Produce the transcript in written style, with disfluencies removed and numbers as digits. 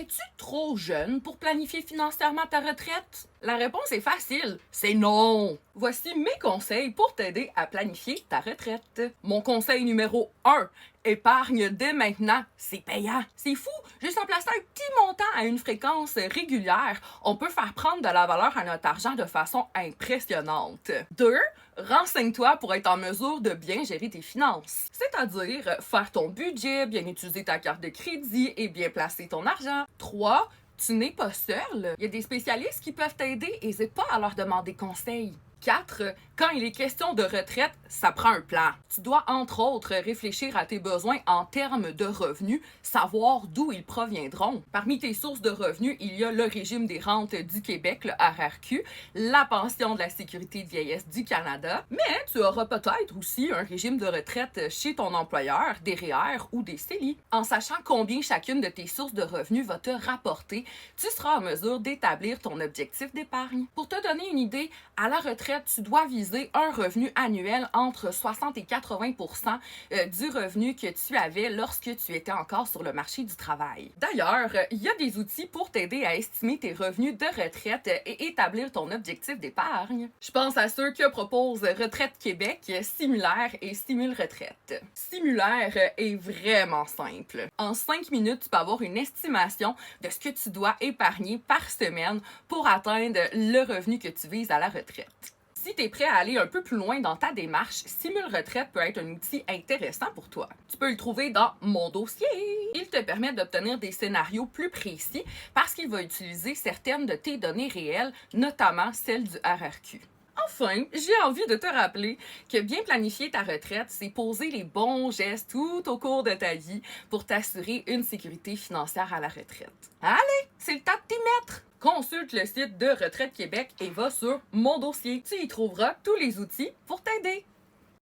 Es-tu trop jeune pour planifier financièrement ta retraite? La réponse est facile, c'est non. Voici mes conseils pour t'aider à planifier ta retraite. Mon conseil numéro 1, épargne dès maintenant, c'est payant. C'est fou, juste en plaçant un petit montant à une fréquence régulière, on peut faire prendre de la valeur à notre argent de façon impressionnante. 2, renseigne-toi pour être en mesure de bien gérer tes finances. C'est-à-dire faire ton budget, bien utiliser ta carte de crédit et bien placer ton argent. 3, tu n'es pas seul. Il y a des spécialistes qui peuvent t'aider, n'hésite pas à leur demander conseil. 4, quand il est question de retraite, ça prend un plan. Tu dois entre autres réfléchir à tes besoins en termes de revenus, savoir d'où ils proviendront. Parmi tes sources de revenus, il y a le régime des rentes du Québec, le RRQ, la pension de la sécurité de vieillesse du Canada, mais tu auras peut-être aussi un régime de retraite chez ton employeur, des REER ou des CELI. En sachant combien chacune de tes sources de revenus va te rapporter, tu seras en mesure d'établir ton objectif d'épargne. Pour te donner une idée, à la retraite, tu dois viser un revenu annuel entre 60 et 80 % du revenu que tu avais lorsque tu étais encore sur le marché du travail. D'ailleurs, il y a des outils pour t'aider à estimer tes revenus de retraite et établir ton objectif d'épargne. Je pense à ceux que propose Retraite Québec, Simulaire et Simule Retraite. Simulaire est vraiment simple. En 5 minutes, tu peux avoir une estimation de ce que tu dois épargner par semaine pour atteindre le revenu que tu vises à la retraite. Si tu es prêt à aller un peu plus loin dans ta démarche, Simule Retraite peut être un outil intéressant pour toi. Tu peux le trouver dans Mon dossier. Il te permet d'obtenir des scénarios plus précis parce qu'il va utiliser certaines de tes données réelles, notamment celles du RRQ. Enfin, j'ai envie de te rappeler que bien planifier ta retraite, c'est poser les bons gestes tout au cours de ta vie pour t'assurer une sécurité financière à la retraite. Allez, c'est le temps de t'y mettre! Consulte le site de Retraite Québec et va sur Mon dossier. Tu y trouveras tous les outils pour t'aider.